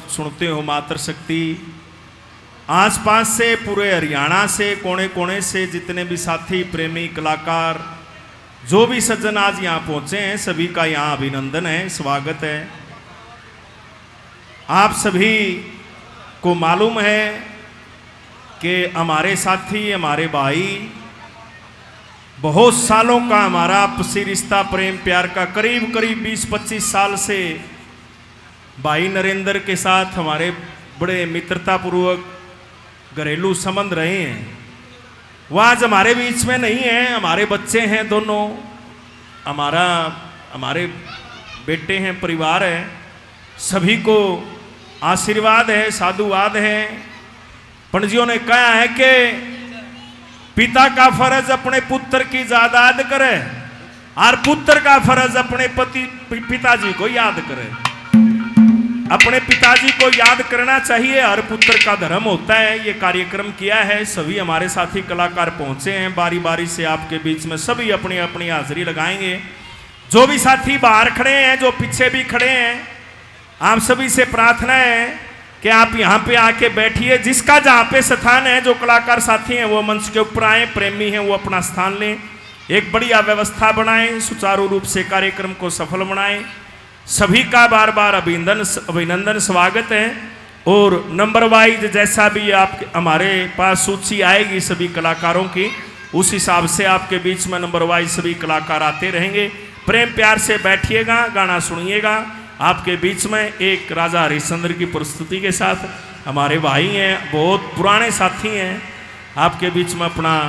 वक्त सुनते हो मातृशक्ति, आसपास से पूरे हरियाणा से कोने कोने से जितने भी साथी प्रेमी कलाकार जो भी सज्जन आज यहाँ पहुँचे हैं सभी का यहाँ अभिनंदन है, स्वागत है। आप सभी को मालूम है कि हमारे साथी हमारे भाई बहुत सालों का हमारा आपसी रिश्ता प्रेम प्यार का करीब करीब 20-25 साल से भाई नरेंद्र के साथ हमारे बड़े मित्रतापूर्वक घरेलू संबंध रहे हैं। वो आज हमारे बीच में नहीं है, हमारे बच्चे हैं दोनों, हमारे बेटे हैं, परिवार है, सभी को आशीर्वाद है, साधुवाद है। पंडितों ने कहा है कि पिता का फर्ज अपने पुत्र की जायदाद करे और पुत्र का फर्ज अपने पिताजी को याद करे। अपने पिताजी को याद करना चाहिए, हर पुत्र का धर्म होता है। ये कार्यक्रम किया है, सभी हमारे साथी कलाकार पहुंचे हैं, बारी बारी से आपके बीच में सभी अपनी अपनी हाजिरी लगाएंगे। जो भी साथी बाहर खड़े हैं, जो पीछे भी खड़े हैं, आप सभी से प्रार्थना है कि आप यहाँ पे आके बैठिए। जिसका जहाँ पे स्थान है, जो कलाकार साथी हैं वो मंच के ऊपर आए, प्रेमी हैं वो अपना स्थान लें, एक बढ़िया व्यवस्था बनाएं, सुचारू रूप से कार्यक्रम को सफल बनाएं। सभी का बार बार अभिनंदन स्वागत है। और नंबर वाइज जैसा भी आप हमारे पास सूची आएगी सभी कलाकारों की, उस हिसाब से आपके बीच में नंबर वाइज सभी कलाकार आते रहेंगे। प्रेम प्यार से बैठिएगा, गाना सुनिएगा। आपके बीच में एक राजा हरिश्चंद्र की प्रस्तुति के साथ हमारे भाई हैं, बहुत पुराने साथी हैं, आपके बीच में अपना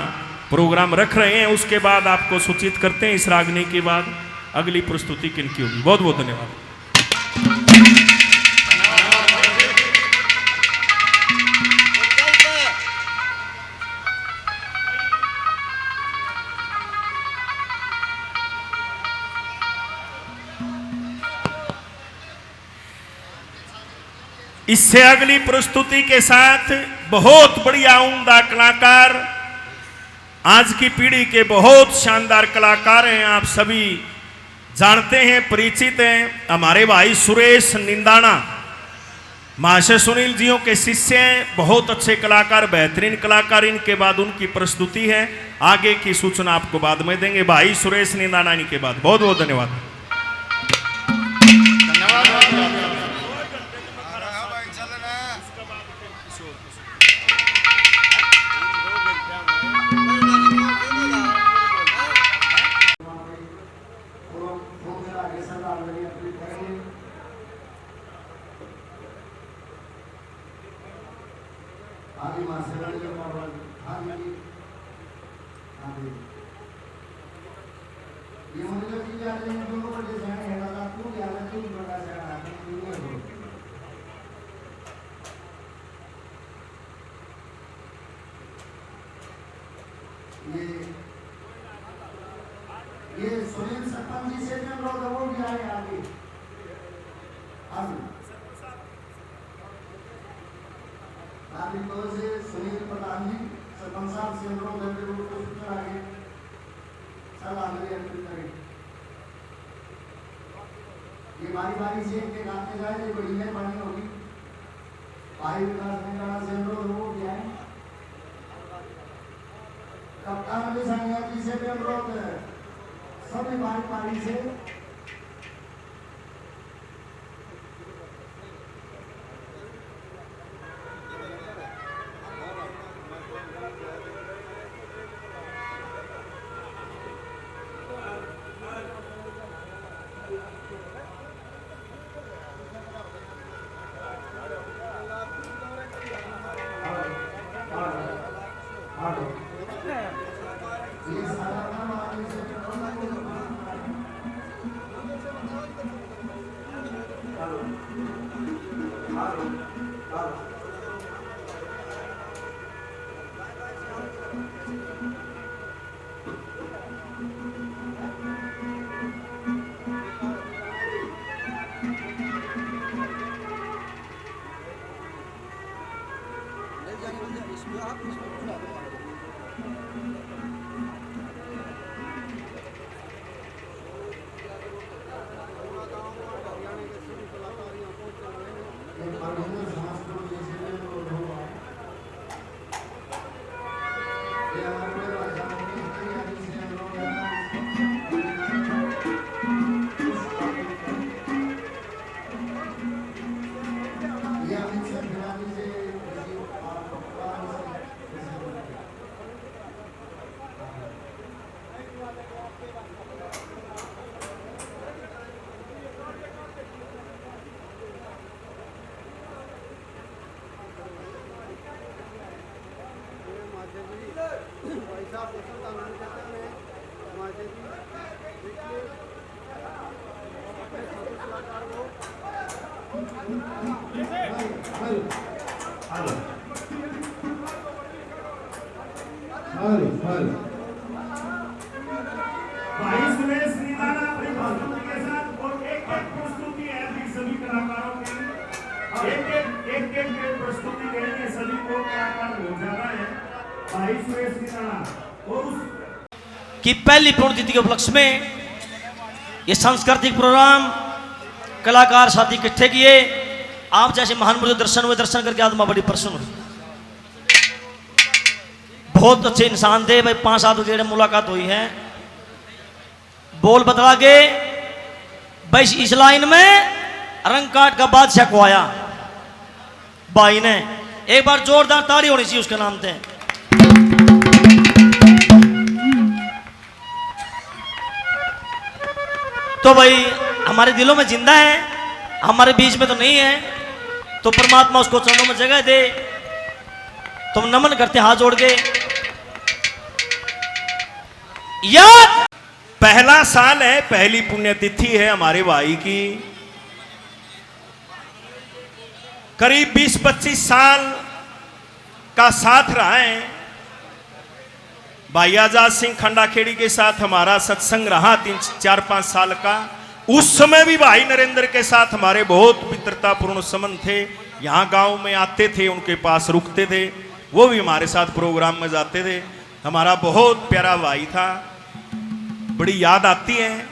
प्रोग्राम रख रहे हैं। उसके बाद आपको सूचित करते हैं इस रागनी के बाद अगली प्रस्तुति किनकी होगी। बहुत बहुत धन्यवाद। इससे अगली प्रस्तुति के साथ बहुत बढ़िया उम्दा कलाकार, आज की पीढ़ी के बहुत शानदार कलाकार हैं, आप सभी जानते हैं, परिचित हैं। हमारे भाई सुरेश निंदाना महाशय सुनील जियों के शिष्य हैं, बहुत अच्छे कलाकार, बेहतरीन कलाकार। इनके बाद उनकी प्रस्तुति है, आगे की सूचना आपको बाद में देंगे। भाई सुरेश निंदाना इनके बाद। बहुत बहुत धन्यवाद। ये सुनील सरपंच जी से वो भी आए आगे। नागरिकों से सुनील प्रधान जी सरपंच साहब से अनुरोध है कि वो सूचना आगे सब आगे अर्पित करें। ये बारी बारी से इनके गाते जाए, ये बड़ी मेहरबानी होगी। भाई विकास निकाला से अनुरोध हो गया है। कप्तान भी संज्ञा जी से भी अनुरोध है, सभी बारी बारी से हिंदू समाज को जैसे में वो लोग आए ये हमारे लिए भाषा में कई आदमी से हम लोग ये अमित शाह बिरानी से किसी भाई सुरेश निराला अपनी प्रस्तुति के साथ और एक प्रस्तुति है भी सभी कलाकारों की एक प्रस्तुति देंगे सभी को कलाकार हो जाना है भाई सुरेश निराला और कि पहली पुण्यतिथि के उपलक्ष्य में ये सांस्कृतिक प्रोग्राम कलाकार साथी इकट्ठे किए। आप जैसे महान मुझे दर्शन हुए, दर्शन करके आत्मा बड़ी प्रसन्न हुई। बहुत अच्छे इंसान थे भाई। 5-7 बजे मुलाकात हुई है, बोल बतला के भाई इस लाइन में रंग काट का बादशाह को आया भाई ने। एक बार जोरदार ताली होनी चाहिए उसके नाम पे। तो भाई हमारे दिलों में जिंदा है, हमारे बीच में तो नहीं है, तो परमात्मा उसको चरणों में जगह दे। तुम नमन करते हाथ जोड़ के। याद पहला साल है, पहली पुण्यतिथि है हमारे भाई की। करीब 20-25 साल का साथ रहा है भाई आजाद सिंह खंडाखेड़ी के साथ। हमारा सत्संग रहा 3-4-5 साल का। उस समय भी भाई नरेंद्र के साथ हमारे बहुत मित्रतापूर्ण संबंध थे। यहाँ गांव में आते थे, उनके पास रुकते थे, वो भी हमारे साथ प्रोग्राम में जाते थे। हमारा बहुत प्यारा भाई था, बड़ी याद आती है।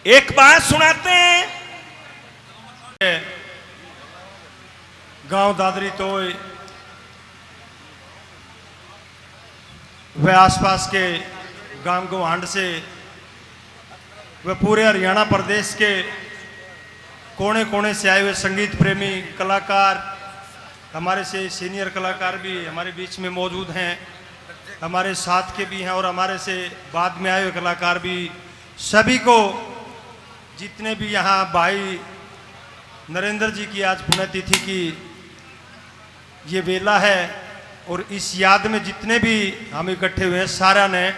एक बात सुनाते हैं। गांव दादरी तो वह आसपास के गांव गोहांड से वह पूरे हरियाणा प्रदेश के कोने कोने से आए हुए संगीत प्रेमी कलाकार, हमारे से सीनियर कलाकार भी हमारे बीच में मौजूद हैं, हमारे साथ के भी हैं और हमारे से बाद में आए हुए कलाकार भी। सभी को, जितने भी यहाँ भाई नरेंद्र जी की आज पुण्यतिथि की ये वेला है और इस याद में जितने भी हम इकट्ठे हुए हैं, सारा ने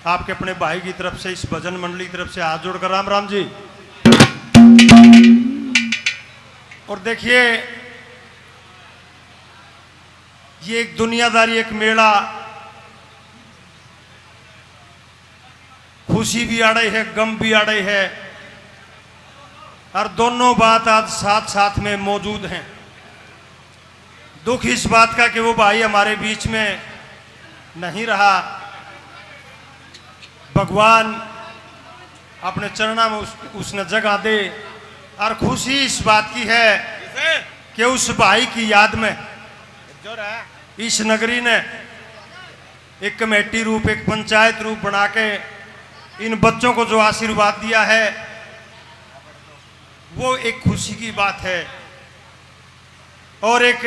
आपके अपने भाई की तरफ से, इस भजन मंडली की तरफ से हाथ जोड़कर राम राम जी। और देखिए, ये एक दुनियादारी, एक मेला, खुशी भी आ रही है, गम भी आ रही है, और दोनों बात आज साथ साथ में मौजूद हैं। दुख इस बात का कि वो भाई हमारे बीच में नहीं रहा। भगवान अपने चरणों में उसने जगह दे, और खुशी इस बात की है कि उस भाई की याद में इस नगरी ने एक कमेटी रूप, एक पंचायत रूप बना के इन बच्चों को जो आशीर्वाद दिया है, वो एक खुशी की बात है। और एक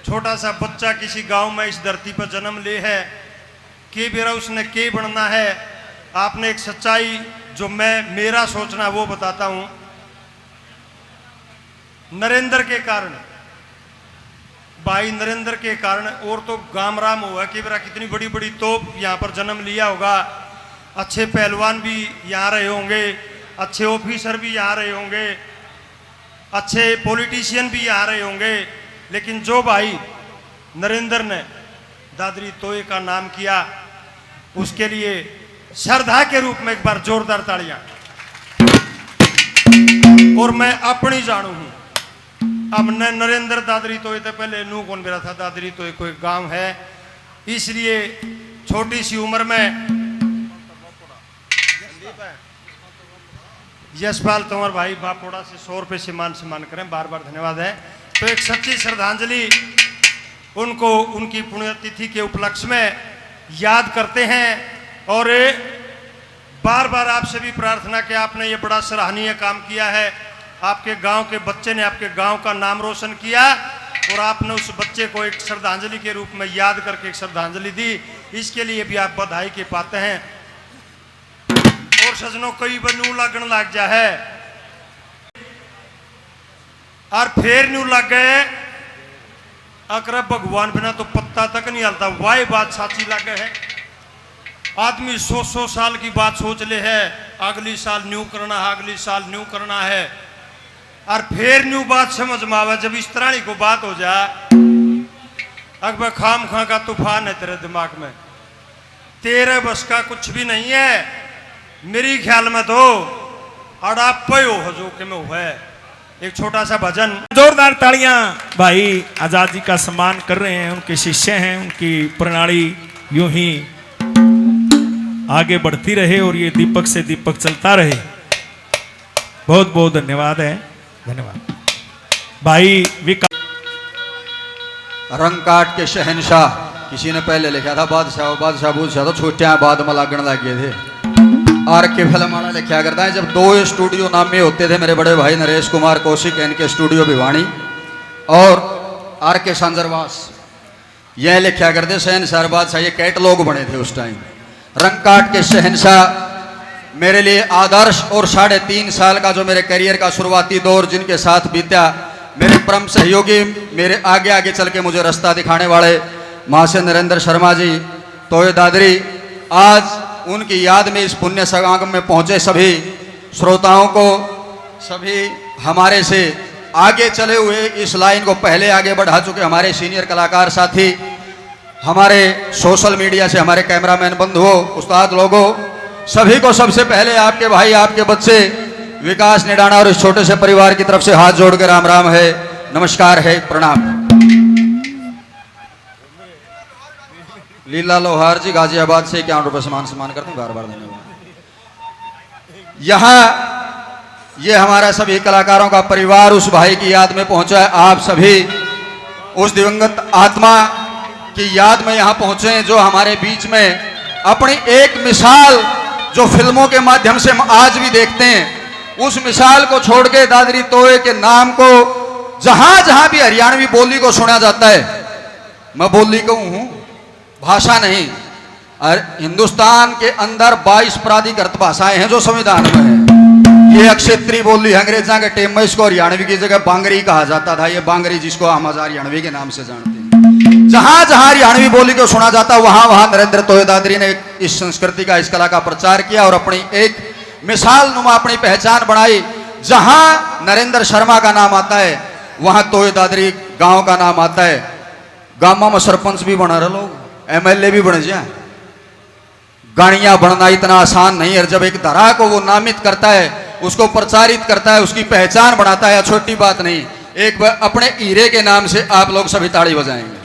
छोटा सा बच्चा किसी गांव में इस धरती पर जन्म ले है कि बेरा उसने के बनना है। आपने एक सच्चाई जो मैं मेरा सोचना वो बताता हूं। नरेंद्र के कारण, भाई नरेंद्र के कारण, और तो गाम राम हुआ कि बेरा कितनी बड़ी बड़ी तोप यहाँ पर जन्म लिया होगा। अच्छे पहलवान भी यहाँ रहे होंगे, अच्छे ऑफिसर भी यहाँ रहे होंगे, अच्छे पॉलिटिशियन भी यहाँ रहे होंगे, लेकिन जो भाई नरेंद्र ने दादरी तोय का नाम किया, उसके लिए श्रद्धा के रूप में एक बार जोरदार तालियां। और मैं अपनी जानू हूं, अब नरेंद्र दादरी तोय तो पहले नू कौन मेरा था, दादरी तोय कोई गांव है, इसलिए छोटी सी उम्र में यशपाल तंवर भाई बापोड़ा से 100 रुपये सम्मान करें, बार बार धन्यवाद है। तो एक सच्ची श्रद्धांजलि उनको उनकी पुण्यतिथि के उपलक्ष्य में याद करते हैं। और बार बार आपसे भी प्रार्थना कि आपने ये बड़ा सराहनीय काम किया है। आपके गांव के बच्चे ने आपके गांव का नाम रोशन किया और आपने उस बच्चे को एक श्रद्धांजलि के रूप में याद करके एक श्रद्धांजलि दी, इसके लिए भी आप बधाई के पाते हैं। और सजनों कई बनू लगन लग जा है और फिर न्यू लग गए अकर भगवान बिना तो पत्ता तक नहीं हलता। वाह बात साची लग है। आदमी 100 साल की बात सोच ले है, अगली साल न्यू करना है, अगली साल न्यू करना है और फिर न्यू बात समझ में आवे। जब इस तरह को बात हो जाए अकबर खाम खा का तूफान है तेरे दिमाग में, तेरे बस का कुछ भी नहीं है। मेरी ख्याल में तो अड़ापे हो जो कि में है। एक छोटा सा भजन, जोरदार तालियां भाई आजाद जी का सम्मान कर रहे हैं, उनके शिष्य हैं, उनकी प्रणाली यूं ही आगे बढ़ती रहे और ये दीपक से दीपक चलता रहे। बहुत बहुत धन्यवाद है, धन्यवाद भाई विकास। रंग काट के शहनशाह, किसी ने पहले लिखा था बादशाह, बादशाह बादशाह तो छोटिया बाद में लागण लग गए थे। आर के फिल्म वाला लिखा करता है, जब 2 स्टूडियो नामे होते थे मेरे बड़े भाई नरेश कुमार कौशिक, इनके स्टूडियो भिवानी और आर के सांजरवास, यह लिखा करते शहनशाह बादशाह, ये कैटलॉग बने थे उस टाइम। रंग काट के शहनशाह मेरे लिए आदर्श और 3.5 साल का जो मेरे करियर का शुरुआती दौर जिनके साथ बीता, मेरे परम सहयोगी, मेरे आगे आगे चल के मुझे रास्ता दिखाने वाले महाशय नरेंद्र शर्मा जी, तोय दादरी, आज उनकी याद में इस पुण्य समागम में पहुंचे सभी श्रोताओं को, सभी हमारे से आगे चले हुए इस लाइन को पहले आगे बढ़ा चुके हमारे सीनियर कलाकार साथी, हमारे सोशल मीडिया से हमारे कैमरामैन बंधुओं, उस्ताद लोगों, सभी को सबसे पहले आपके भाई आपके बच्चे विकास निडाना और इस छोटे से परिवार की तरफ से हाथ जोड़कर राम राम है, नमस्कार है, प्रणाम। लीला लोहार जी गाजियाबाद से 51 रुपये सम्मान करते हैं, बार बार धन्यवाद। यहाँ ये हमारा सभी कलाकारों का परिवार उस भाई की याद में पहुंचा है। आप सभी उस दिवंगत आत्मा की याद में यहाँ पहुंचे जो हमारे बीच में अपनी एक मिसाल जो फिल्मों के माध्यम से हम आज भी देखते हैं, उस मिसाल को छोड़ के दादरी तोय के नाम को जहां जहां भी हरियाणवी बोली को सुना जाता है, मैं बोली को हूं, भाषा नहीं, और हिंदुस्तान के अंदर 22 प्राधिकृत भाषाएं हैं जो संविधान में है। ये क्षेत्रीय बोली अंग्रेजा के टेम में इसको हरियाणवी की जगह बांगरी कहा जाता था। ये बांगरी जिसको हम हरियाणवी के नाम से जानते हैं। जहां जहां हरियाणवी बोली को सुना जाता वहां वहां नरेंद्र तोय दादरी ने इस संस्कृति का, इस कला का प्रचार किया और अपनी एक मिसाल नुमा अपनी पहचान बनाई। जहां नरेंद्र शर्मा का नाम आता है वहां तोय दादरी गांव का नाम आता है। गांव में सरपंच भी बना रहे लोग, MLA भी बन जाए। गाड़ियां बनना इतना आसान नहीं है। जब एक धरा को वो नामित करता है, उसको प्रचारित करता है, उसकी पहचान बनाता है, छोटी बात नहीं। एक अपने हीरे के नाम से आप लोग सभी ताड़ी बजाएंगे।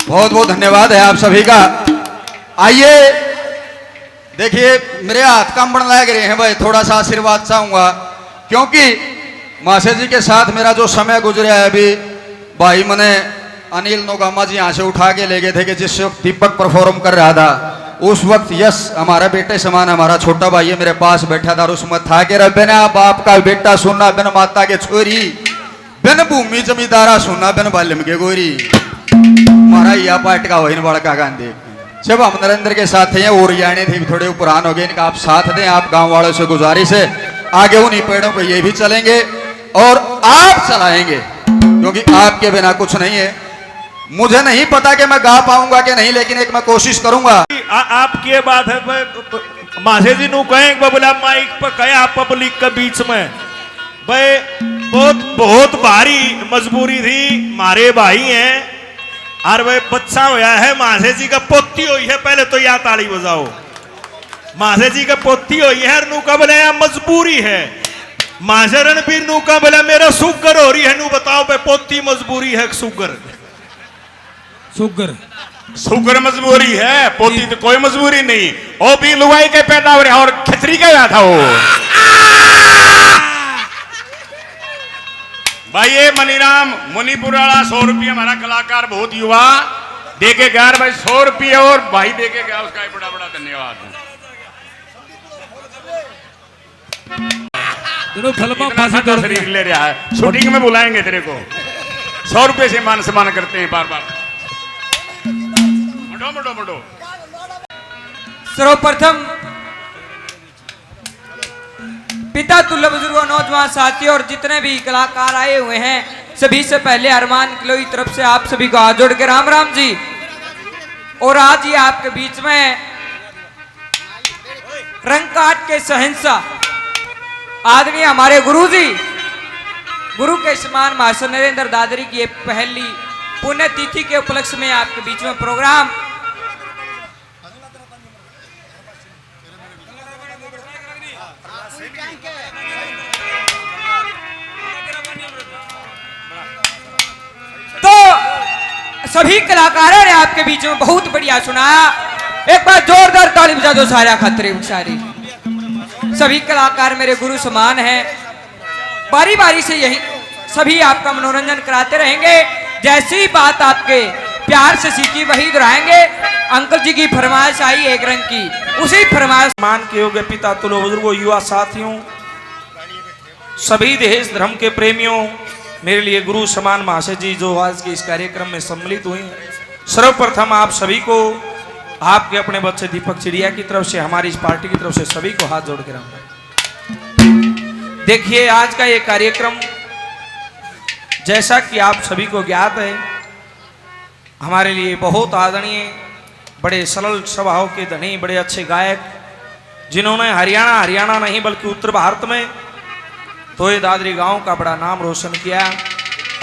बहुत बहुत धन्यवाद है आप सभी का। आइए देखिए मेरे हाथ काम बन लग रहे हैं भाई, थोड़ा सा आशीर्वाद चाहूंगा क्योंकि मासे जी के साथ मेरा जो समय गुजरा है अभी, भाई मैंने अनिल नोगामा जी यहाँ से उठा के ले गए थे कि जिस वक्त दीपक परफॉर्म कर रहा था उस वक्त यस हमारा बेटे समान हमारा छोटा भाई है मेरे पास बैठा था और उसमें था कि बिना बाप का बेटा सुनना, बिन माता के छोरी, बिन भूमि जमींदारा सुनना, बिन बाल्यम के गोरी, हमारा यह पार्ट का वही बड़का गांधी। जब हम नरेंद्र के साथ हैं और यानी थे थोड़े पुरान हो गए, इनका आप साथ दें। आप गांव वालों से गुजारिश है आगे उन्हीं पेड़ों पे ये भी चलेंगे और आप चलाएंगे क्योंकि आपके बिना कुछ नहीं है। मुझे नहीं पता कि मैं गा पाऊंगा कि नहीं, लेकिन एक मैं कोशिश करूंगा। आपकी ये बात है मासे जी नु कहें बोला माइक पर कहे पब्लिक के बीच में भाई बहुत भारी मजबूरी थी। मारे भाई हैं और भाई बच्चा होया है, मासे जी का पोती हुई है, पहले तो या ताली बजाओ। मासे जी का पोती हुई है, नू का बोले मजबूरी है। मासे रणबीर नू का बोला मेरा शुगर हो रही है, नू बताओ भाई पोती मजबूरी है शुगर शुगर मजबूरी है, पोती तो कोई मजबूरी नहीं। ओ भी लुगाई के पैदा हो रहा और खिचड़ी का था वो भाई ये मनीराम मुनीपुर वाला 100 रुपये हमारा कलाकार बहुत युवा दे के गया भाई 100 रुपये और भाई दे के गया उसका बड़ा बड़ा धन्यवाद शरीर ले रहा है शूटिंग में बुलाएंगे तेरे को 100 रुपये से मान सम्मान करते हैं बार बार मुडो मुडो मुडो। सर्वप्रथम पिता तुल्य बुजुर्गों नौजवान साथियों और जितने भी कलाकार आए हुए हैं सभी से पहले अरमान किलोई तरफ से आप सभी को हाथ जोड़ के राम राम जी। और आज ये आपके बीच में रंगकाट के शहंशाह आदरणीय हमारे गुरुजी गुरु के समान मास्टर नरेंद्र दादरी की पहली पुण्यतिथि के उपलक्ष्य में आपके बीच में प्रोग्राम तो सभी कलाकारों ने आपके बीच में बहुत बढ़िया सुनाया। एक बार जोरदार ताली बजा दो सारा खतरे सारी। सभी कलाकार मेरे गुरु समान हैं, बारी बारी से यही सभी आपका मनोरंजन कराते रहेंगे। जैसी बात आपके प्यार से सीखी वही दोहराएंगे। अंकल जी की फरमाइश आई एक रंग की, उसी फरमाइश मान के योग्य पिता तुल्य बुजुर्गों युवा साथियों सभी देश धर्म के प्रेमियों मेरे लिए गुरु समान महाशय जी जो आज के इस कार्यक्रम में सम्मिलित हुए हैं। सर्वप्रथम आप सभी को आपके अपने बच्चे दीपक चिड़िया की तरफ से हमारी इस पार्टी की तरफ से सभी को हाथ जोड़ के राम। देखिए आज का ये कार्यक्रम जैसा कि आप सभी को ज्ञात है हमारे लिए बहुत आदरणीय बड़े सरल स्वभाव के धनी बड़े अच्छे गायक जिन्होंने हरियाणा नहीं बल्कि उत्तर भारत में तोय दादरी गांव का बड़ा नाम रोशन किया।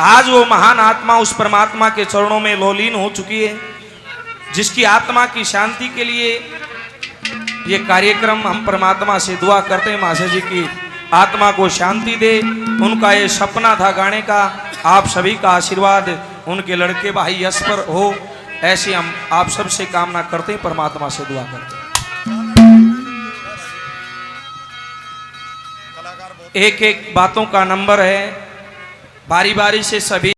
आज वो महान आत्मा उस परमात्मा के चरणों में लोलीन हो चुकी है जिसकी आत्मा की शांति के लिए ये कार्यक्रम हम परमात्मा से दुआ करते हैं महाशय जी की आत्मा को शांति दे। उनका ये सपना था गाने का, आप सभी का आशीर्वाद उनके लड़के भाई यश पर हो ऐसी हम आप सबसे कामना करते हैं, परमात्मा से दुआ करते हैं। एक एक बातों का नंबर है, बारी बारी से सभी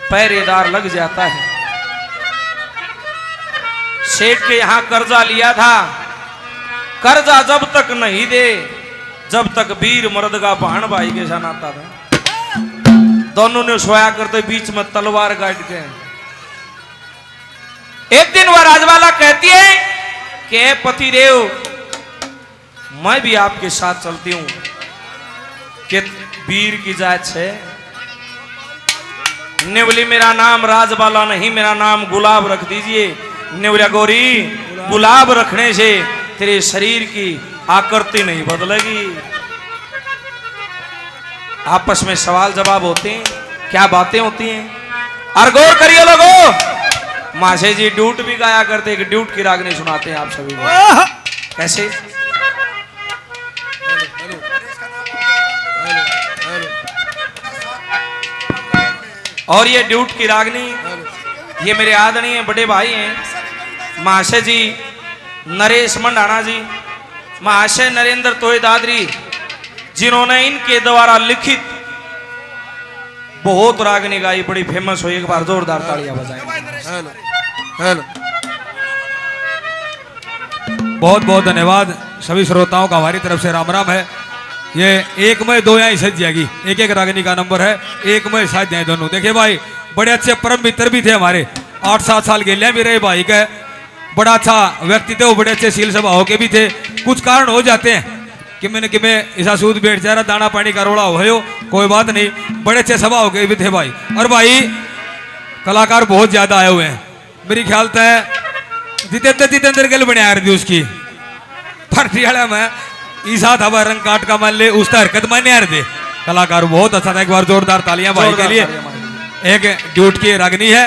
पहरेदार लग जाता है। सेठ के यहां कर्जा लिया था, कर्जा जब तक नहीं दे जब तक वीर मर्द का बहन भाई के साथ आता था। दोनों ने सोया करते बीच में तलवार गाड़ के। एक दिन वह राजवाला कहती है कि पतिदेव मैं भी आपके साथ चलती हूं कि वीर की जात है। ने बोली मेरा नाम राजबाला नहीं मेरा नाम गुलाब रख दीजिए। ने बोला गौरी गुलाब रखने से तेरे शरीर की आकृति नहीं बदलेगी। आपस में सवाल जवाब होते हैं, क्या बातें होती हैं और गौर करिए लोगों। माशे जी ड्यूट भी गाया करते हैं, ड्यूट की रागनी सुनाते हैं आप सभी को। कैसे और ये ड्यूट की रागनी ये मेरे आदरणीय बड़े भाई हैं महाशय जी नरेश मंडाना जी, महाशय नरेंद्र तोय दादरी जिन्होंने इनके द्वारा लिखित बहुत रागनी गाई, बड़ी फेमस हुई। एक बार जोरदार तालियां बजाएं। हेलो बहुत बहुत धन्यवाद सभी श्रोताओं का हमारी तरफ से राम राम है। ये एक में दो यहाँ सज जाएगी, एक एक रागनी का नंबर है, एक में साथ जाए दोनों। देखिए भाई बड़े अच्छे परम मित्र भी थे हमारे, 8-7 साल गेलियाँ भी रहे भाई का, बड़ा अच्छा व्यक्तित्व, बड़े अच्छे शील स्वभाव के भी थे। कुछ कारण हो जाते हैं कि मैंने ऐसा सूद बैठ जा रहा, दाना पानी का रोड़ा हो कोई बात नहीं, बड़े अच्छे स्वभाव के भी थे भाई। और भाई कलाकार बहुत ज्यादा आए हुए हैं, मेरी ख्याल है जितेंद्र गिल बने आ रही थी उसकी पार्टियाला में ईसा था रंग काट का मान ले उसका हरकत माने आ रहे थे। कलाकार बहुत अच्छा था, एक बार जोरदार तालियां भाई के लिए। एक ड्यूट की रागनी है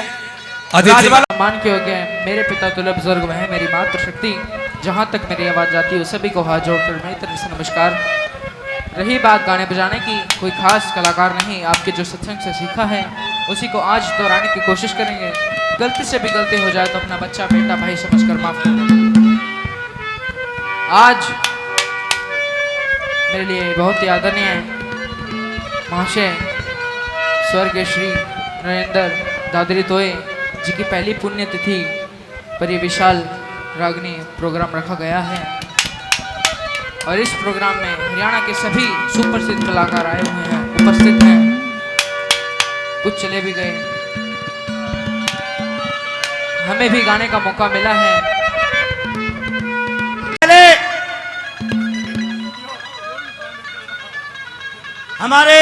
मान के हो गए मेरे पिता तुल्य बुजुर्ग वह मेरी मातृ शक्ति, जहाँ तक मेरी आवाज़ जाती है सभी को हाथ जोड़कर मेरी तरफ से नमस्कार। रही बात गाने बजाने की, कोई खास कलाकार नहीं, आपके जो सत्संग से सीखा है उसी को आज दोहराने की कोशिश करेंगे। गलती से भी गलती हो जाए तो अपना बच्चा बेटा भाई समझकर माफ कर दें। आज मेरे लिए बहुत ही आदरणीय महाशय स्वर्गीय श्री नरेंद्र दादरी तोये जी की पहली पुण्यतिथि पर ये विशाल रागनी प्रोग्राम रखा गया है और इस प्रोग्राम में हरियाणा के सभी सुप्रसिद्ध कलाकार आए हुए हैं, उपस्थित हैं, कुछ चले भी गए। हमें भी गाने का मौका मिला है। पहले हमारे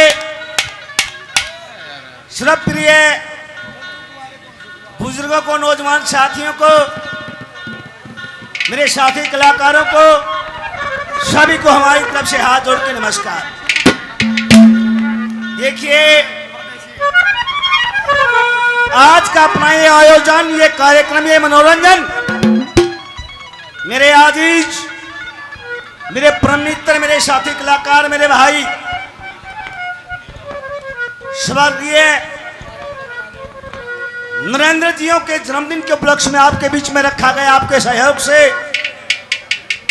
श्रद्धप्रिय बुजुर्गों को, नौजवान साथियों को, मेरे साथी कलाकारों को, सभी को हमारी तरफ से हाथ जोड़ के नमस्कार। देखिए, आज का अपना ये आयोजन, ये कार्यक्रम, ये मनोरंजन मेरे आजीज, मेरे परम मित्र, मेरे साथी कलाकार, मेरे भाई स्वर्गीय नरेंद्र जियों के जन्मदिन के उपलक्ष्य में आपके बीच में रखा गया। आपके सहयोग से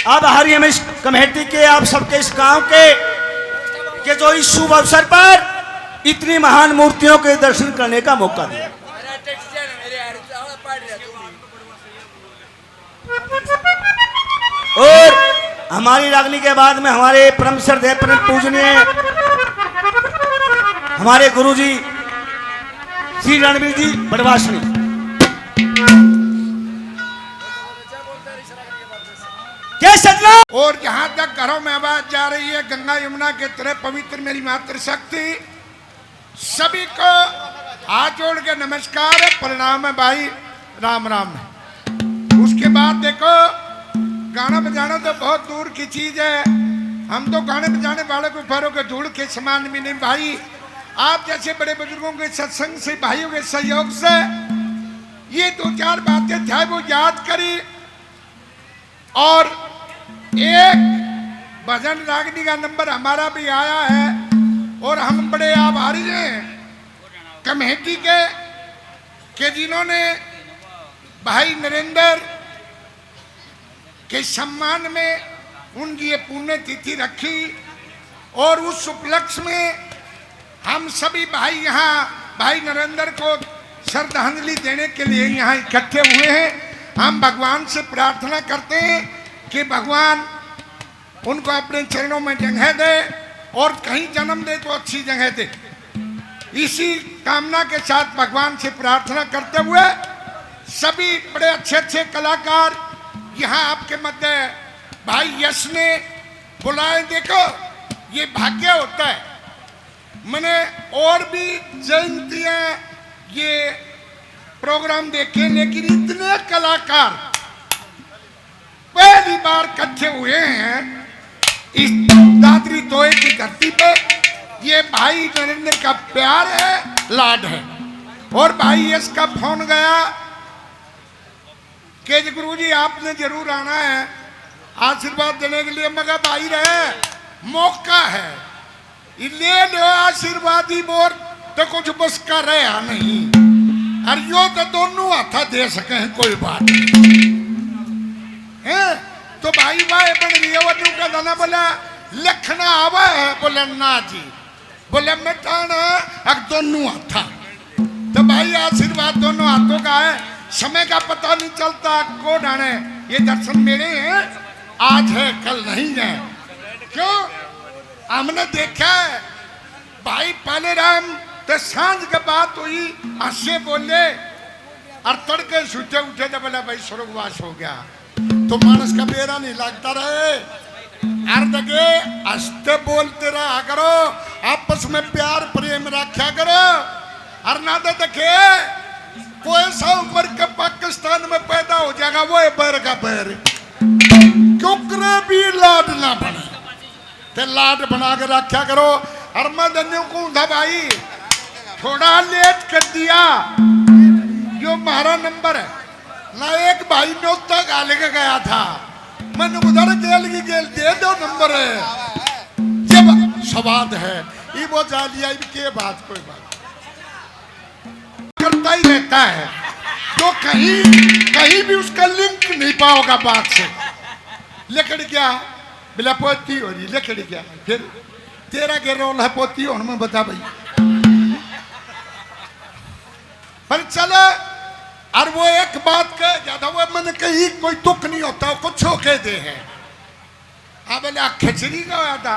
अब हरियम कमेटी के, आप सबके इस गांव के जो इस शुभ अवसर पर इतनी महान मूर्तियों के दर्शन करने का मौका दिया। और हमारी रागनी के बाद में हमारे परम श्रद्धेय, परम पूजनीय हमारे गुरुजी श्री रणवीर जी बड़वासनी, क्या सजना। और जहां तक घरों में आवाज जा रही है, गंगा यमुना के तरह पवित्र मेरी मातृशक्ति, सभी को हाथ जोड़ के नमस्कार है, प्रणाम है भाई, राम राम है। उसके बाद देखो, गाना बजाना तो बहुत दूर की चीज है, हम तो गाने बजाने वाले को पैरों के धूल के समान भी नहीं भाई। आप जैसे बड़े बुजुर्गों के सत्संग से, भाइयों के सहयोग से ये दो चार बातें थे वो याद करी। और एक भजन रागनी का नंबर हमारा भी आया है और हम बड़े आभारी हैं कमेटी के जिन्होंने भाई नरेंद्र के सम्मान में उनकी ये पुण्यतिथि रखी। और उस उपलक्ष्य में हम सभी भाई यहाँ भाई नरेंद्र को श्रद्धांजलि देने के लिए यहाँ इकट्ठे हुए हैं। हम भगवान से प्रार्थना करते हैं कि भगवान उनको अपने चरणों में जगह दे और कहीं जन्म दे तो अच्छी जगह दे। इसी कामना के साथ भगवान से प्रार्थना करते हुए सभी बड़े अच्छे अच्छे कलाकार यहाँ आपके मध्य भाई यश ने बुलाए। देखो, ये भाग्य होता है, मैंने और भी जयंतियां ये प्रोग्राम देखे, लेकिन इतने कलाकार पहली बार इकट्ठे हुए हैं इस दादरी तोये की धरती पे। ये भाई नरेंद्र का प्यार है, लाड है। और भाई यश का फोन गया कि गुरुजी आपने जरूर आना है आशीर्वाद देने के लिए। मगर भाई रहे, मौका है, ले लो आशीर्वाद ही बोर तो कुछ बस का रहा नहीं। और यो तो दोनों हाथा दे सके हैं, कोई बात नहीं है। तो भाई भाई बन रही है, वो का दाना बोला लखना आवा है, बोले ना जी, बोले मिठाना अब दोनों हाथा। तो भाई आशीर्वाद दोनों हाथों का है, समय का पता नहीं चलता को डाने। ये दर्शन मेरे हैं, आज है कल नहीं है। क्यों? हमने देखा है भाई पहले राम तो सांझ के बात हुई, हंसे बोले और तड़के सुते उठे तो बोला भाई स्वर्गवास हो गया। तो मानस का बेरा नहीं लगता रहे, अर्धगे हंसते बोलते रहा करो, आपस में प्यार प्रेम रखा करो। और ना तो देखे कोई सा उम्र के पाकिस्तान में पैदा हो जाएगा, वो बैर का बैर, क्योंकि भी लाड ना बने ते लाड बना के रखा करो। और मैं धन्यों को था भाई, थोड़ा लेट कर दिया, जो हमारा नंबर है ना। एक भाई ने उत्ता गाल के गया था, मैंने उधर गेल की गेल दे दो नंबर है, जब स्वाद है ये वो जा लिया। के बात कोई बात करता ही रहता है, तो कहीं भी उसका लिंक नहीं पाओगा बात से। लेकिन क्या बिला पोती हो रही लिखड़ी क्या फिर तेरा के रोल है पोती होने में बता भाई पर चलो और वो एक बात कह ज्यादा वो मैंने कही कोई दुख नहीं होता कुछ कह दे है हाँ बोले खिचड़ी का हुआ था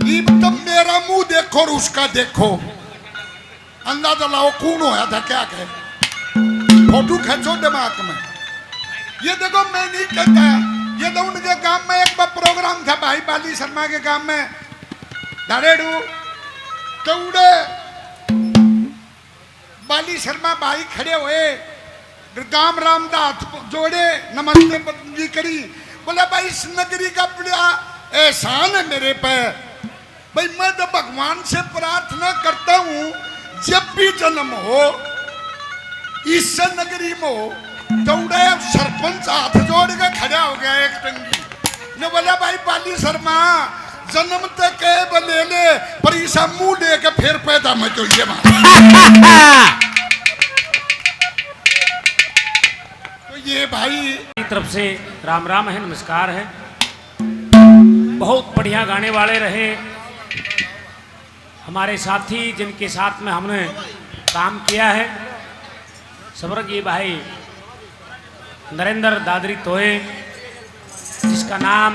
ये तो मेरा मुंह देखो और उसका देखो अंदाजा लाओ कौन होया था क्या कहे फोटो खींचो दिमाग में ये देखो मैं नहीं कहता ये तो उनके गांव में एक बार प्रोग्राम था भाई बाली शर्मा के गांव में दारेडू कौड़े बाली शर्मा भाई खड़े हुए गांव रामदास जोड़े नमस्ते जी करी बोला भाई इस नगरी का बड़ा एहसान है मेरे पे भाई मैं तो भगवान से प्रार्थना करता हूँ जब भी जन्म हो इस नगरी में हो दौड़े सरपंच हाथ जोड़ के खड़ा हो गया एक टंगी ने बोला भाई बाली शर्मा जन्म तक ले ले पर ईसा मुंह ले के फिर पैदा मैं तो ये तो ये भाई की तरफ से राम राम है, नमस्कार है। बहुत बढ़िया गाने वाले रहे हमारे साथी जिनके साथ में हमने काम किया है। स्वर्गीय भाई नरेंद्र दादरी तोए जिसका नाम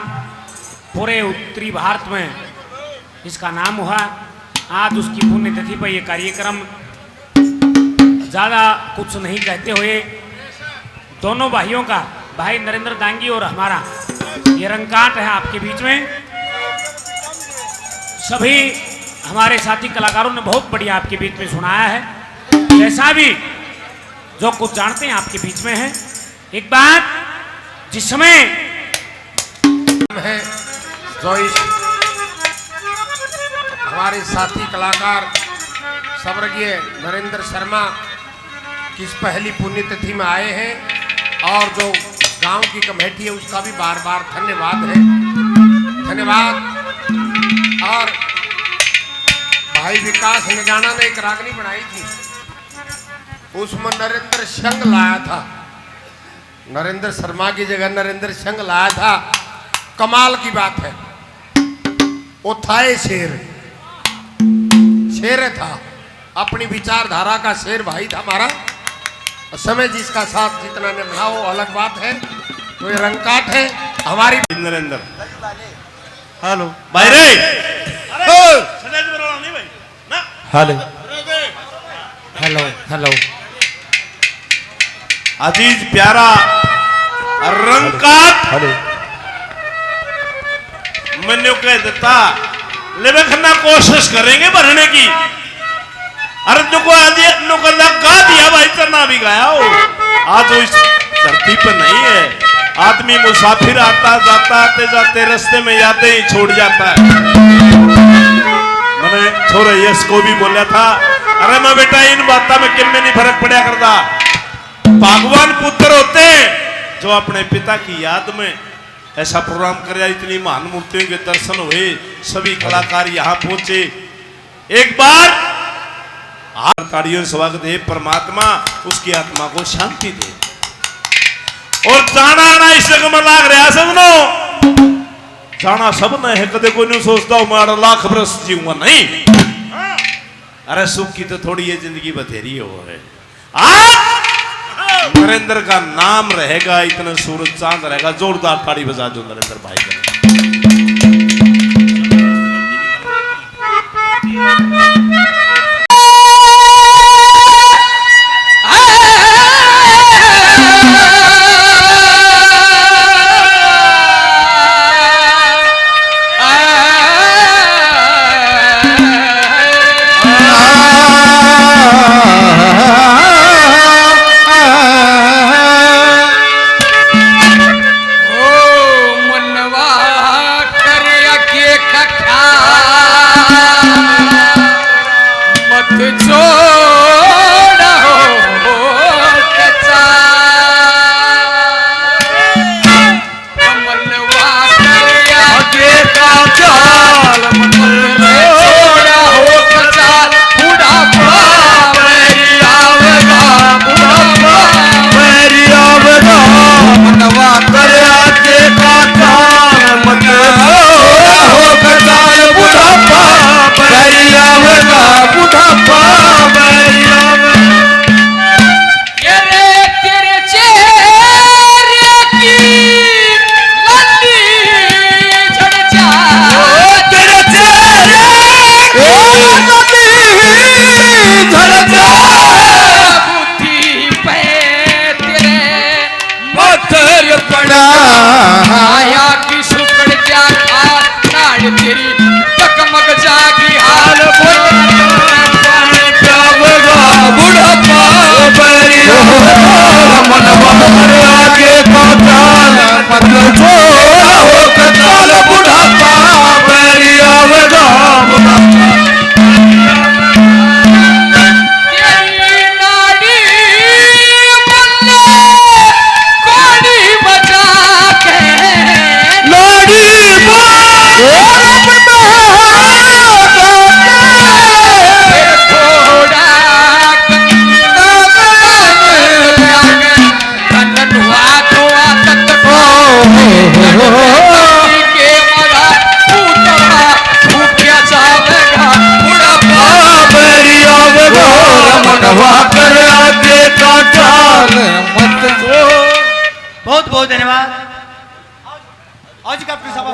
पूरे उत्तरी भारत में इसका नाम हुआ। आज उसकी पुण्यतिथि पर यह कार्यक्रम ज़्यादा कुछ नहीं कहते हुए दोनों भाइयों का भाई नरेंद्र दांगी और हमारा ये रंगकाट है आपके बीच में। सभी हमारे साथी कलाकारों ने बहुत बढ़िया आपके बीच में सुनाया है। जैसा भी जो कुछ जानते हैं आपके बीच में है। एक बात जिसमें है जो इस हमारे साथी कलाकार स्वर्गीय नरेंद्र शर्मा की इस पहली पुण्यतिथि में आए हैं और जो गांव की कमेटी है उसका भी बार बार धन्यवाद है, धन्यवाद। और भाई विकास निगाना ने एक रागनी बनाई थी उसमें नरेंद्र संग लाया था, नरेंद्र शर्मा की जगह नरेंद्र संग लाया था। कमाल की बात है वो था शेर, शेर था अपनी विचारधारा का शेर भाई था हमारा। समय जिसका साथ जितना निभा वो अलग बात है। तो ये रंगकाट है हमारी नरेंद्र हेलो भाई रे हेलो हेलो हेलो अजीज प्यारा रंगकाट हेलो मैंने कह देता लेकिन कोशिश करेंगे भरने की। अरे नुको गा दिया भाई चना भी गाया हो। आज इस धरती पर नहीं है आदमी मुसाफिर आता जाता आते जाते रास्ते में यादें ही छोड़ जाता है। मैंने छोरे यश को भी बोला था अरे मैं बेटा इन बातों में किन में नहीं फर्क पड़ा करता। भगवान पुत्र होते हैं जो अपने पिता की याद में ऐसा प्रोग्राम कर इतनी महान मूर्तियों के दर्शन हुए। सभी कलाकार यहाँ पहुंचे। एक बार हार ताड़ियों स्वागत है। परमात्मा उसकी आत्मा को शांति दे और जाना आना इस जगह में लाग रहा समझो जाना सब न है। कदे कोई नहीं सोचता हूं मैं 1,00,000 बरस जीऊंगा नहीं। अरे सुख की तो थोड़ी ये जिंदगी बथेरी हो है। नरेंद्र का नाम रहेगा इतना सूरज चांद रहेगा। जोरदार ताड़ी बजा दो नरेंद्र भाई का। मनवा कर आगे का हुआ कर आगे का टाल मत बहुत बहुत धन्यवाद। आज का अपनी सभा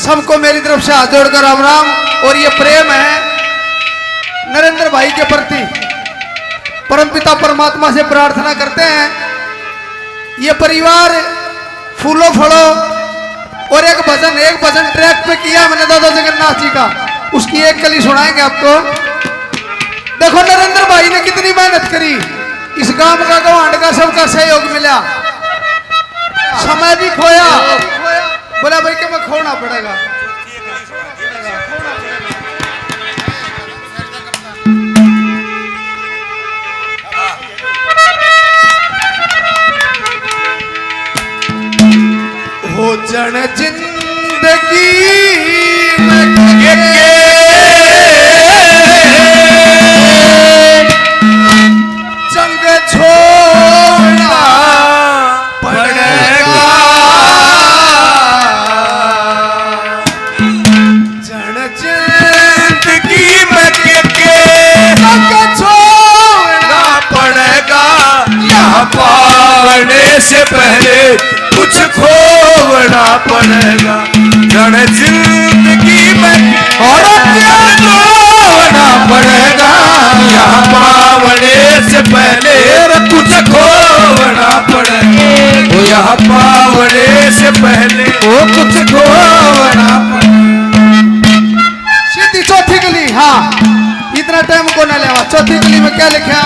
सबको मेरी तरफ से हाथ जोड़कर राम राम। और ये प्रेम है नरेंद्र भाई के प्रति। परमपिता परमात्मा से प्रार्थना करते हैं ये परिवार फूलों फलों और एक भजन ट्रैक पे किया मैंने दादा जगन्नाथ जी का, उसकी एक कली सुनाएंगे आपको। देखो नरेंद्र भाई ने कितनी मेहनत करी, इस गांव का गवांड का सबका सहयोग मिला, समय भी खोया, बोला भाई कि मैं खोना पड़ेगा। हो जन जिंदगी में जंग छोड़ना पड़ेगा, जन जिंदगी में जंग छोड़ना पड़ेगा। यहाँ पाने से पहले कुछ खोना पड़ेगा, जन जिंदगी में और खोना पड़ेगा। यहाँ पावने से पहले कुछ खोना पड़ेगा, वो यहाँ पावने से पहले वो कुछ खोना पड़ेगा। सीधी चौथी गली, हाँ इतना टाइम को ना लेवा। चौथी गली में क्या लिखा?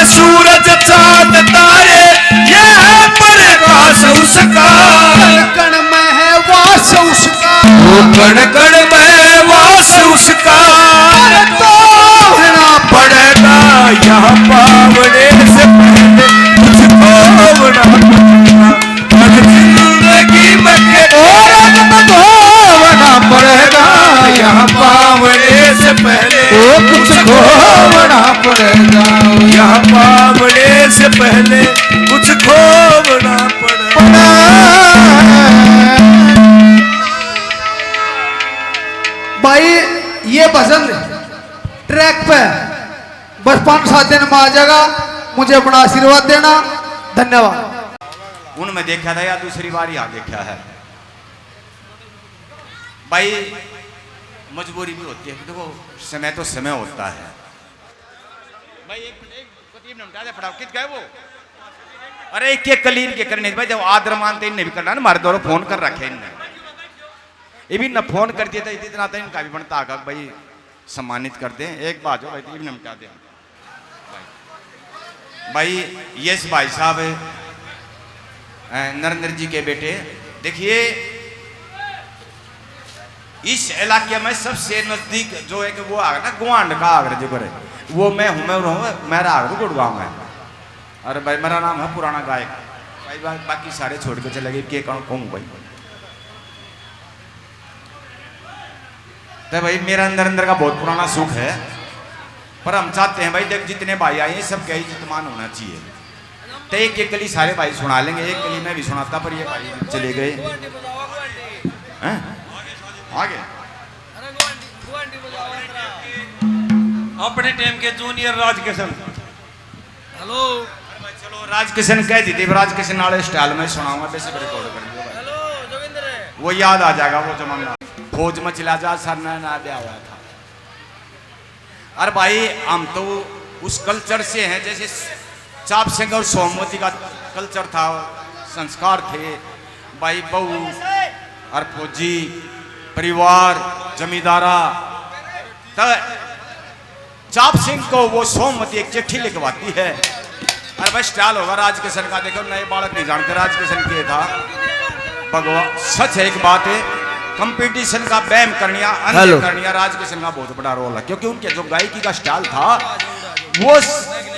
सूरज चांद तारे ये प्रकाश उसका कण में है वास उसका वो कण कण में वास उसका तोड़ना पड़ेगा यहाँ पावने से पहले तुझको होना पड़ेगा हर जिंदगी में धोना पड़ेगा यहाँ पावने से पहले वो कुछ खोना पड़ेगा यहाँ पावने से पहले कुछ खोना पड़ेगा। भाई ये भजन ट्रैक पे बस 5-7 दिन में आ जाएगा। मुझे अपना आशीर्वाद देना, धन्यवाद। उनमें देखा था या दूसरी बार यहाँ देखा है भाई, मजबूरी भी होती है। देखो समय तो समय होता है भाई। एक नमटा दे फटाफट कित गए वो। अरे एक एक कलीन के करने भाई, जब आदर मानते इन्हें भी करना ना। मारे दौरों फोन कर रखे इनने, ये भी न फोन कर दिया था इतना था इनका भी बनता आगा भाई सम्मानित कर दें। एक बात हो भाई, ये भी नमटा दें भाई। यस भाई साहब नरेंद्र जी के बेटे। देखिए इस इलाके में सबसे नजदीक जो है कि वो आगर ना गुआंड का आगर जो करे वो मैं हूँ। मेरा आगर गुड़गांव में। अरे भाई मेरा नाम है पुराना गायक भाई। बाकी सारे छोड़ के चले गए के कहूँ भाई। तो भाई मेरा अंदर का बहुत पुराना सुख है, पर हम चाहते हैं भाई देख जितने भाई आए हैं सबका इज्जतमान होना चाहिए। तो एक एक कली सारे भाई सुना लेंगे, एक कली मैं भी सुनाता पर ये भाई चले गए हैं आगे। अपने टाइम के जूनियर राजकिशन। हेलो चलो राजकिशन कह दी थी, राजकिशन वाले स्टाइल में सुनाऊंगा वैसे रिकॉर्ड कर दिया भाई। वो याद आ जाएगा वो जमाना। फौज में चला जा सर ना ब्याह हुआ था। अरे भाई हम तो उस कल्चर से हैं जैसे चाप सिंह और सोमवती का कल्चर था, संस्कार थे भाई। बहू और फौजी परिवार जमींदारा। चाप सिंह को वो सोमवती एक चिट्ठी लिखवाती है। अरे भाई स्टाइल होगा राजकिशन का। देखो नए बालक नहीं जानते राजकिशन के था भगवान। सच है एक बात है, कंपटीशन का बैम करनिया अंत करनिया राजकिशन का बहुत बड़ा रोल है। क्योंकि उनके जो गायकी का स्टाइल था वो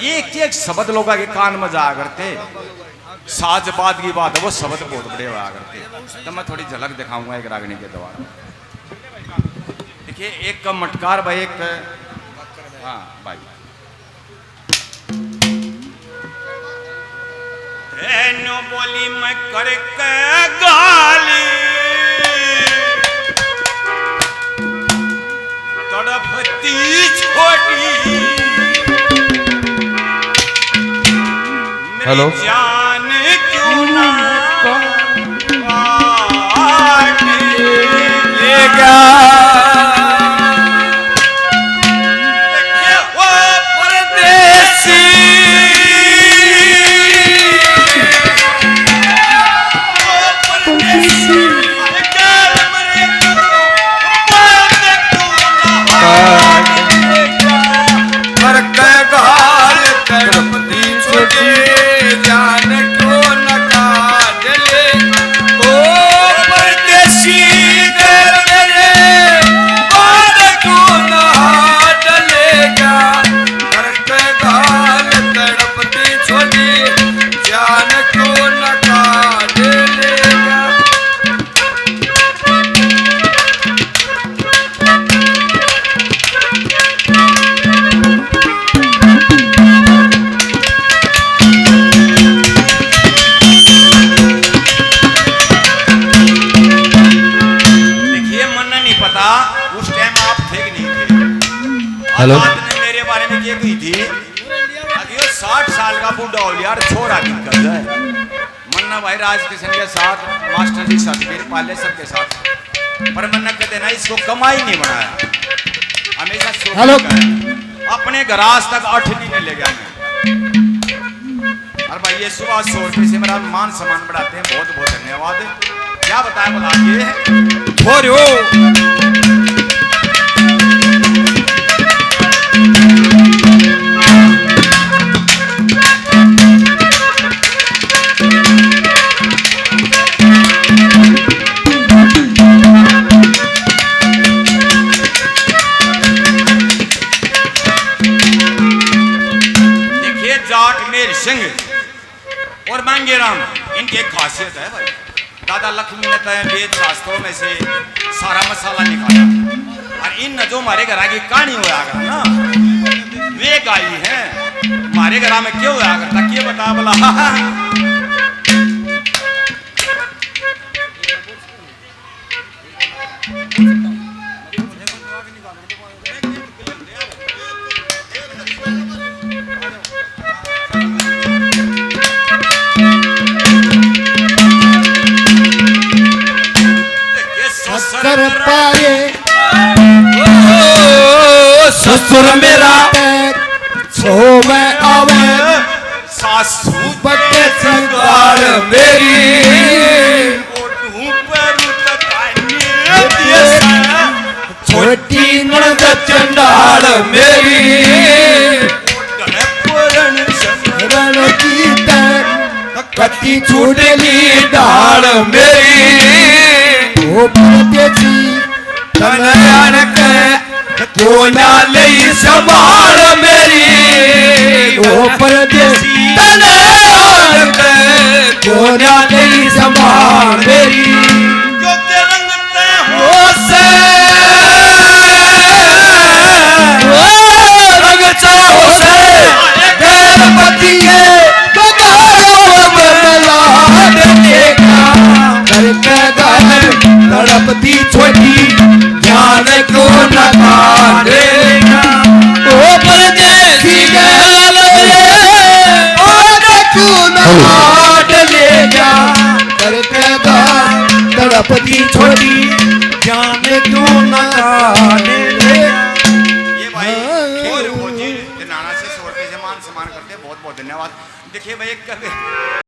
एक एक शब्द लोगों के कान में जाया करते। साज बात की बात है, वो शब्द बहुत बड़े हुआ करते। तो मैं थोड़ी झलक दिखाऊंगा एक रागनी के द्वारा। देखिए एक का मटकार भाई, एक हाँ भाई। तेनो बोली मैं करके गाली तड़पती छोटी हेलो जान क्यों ना लेगा वो परदेसी हेलो ने मेरे बारे में ये कही थी अभी 60 साल का बूढ़ा हो यार छोरा दिक्कत है। मन्ना भाई राजकिशन के साथ मास्टर जी सतबीर पाले सबके साथ, पर मन्ना कहते ना इसको कमाई नहीं बनाया। हमेशा हेलो अपने घर आज तक 8 नहीं ले गया मैं। और भाई ये सुबह 100 रुपये से मेरा मान सम्मान बढ़ाते हैं, बहुत बहुत धन्यवाद। क्या बताया बोला ये देखिए जाट मेर सिंह और मांगे राम, इनकी एक खासियत है भाई। दादा लक्ष्मी ने तय वेद शास्त्रों में से सारा मसाला निकाला, और इन जो हमारे घर की कहानी हुआ करता ना, वे गाई है हमारे घर में क्यों हुआ करता, क्या बता बोला। कर पाए ससुर मेरा छो में आवे सासू बटे संगार मेरी छोटी नंद चंडाल मेरी रण की कति छूटली डाल मेरी ओ परदेसी तन क्यों ना ले संभाल मेरी, ओ परदेसी तन क्यों ना ले संभाल मेरी। जो रंगते हो रंग चाहो से गणपति तड़पती छोटी जान को न देगा, ओ परदेसी लेगा तड़पती छोटी जान क्यों न ये भाई खेल भोजी नाना से 100 रुपये से मान सम्मान करते, बहुत बहुत धन्यवाद। देखिए भाई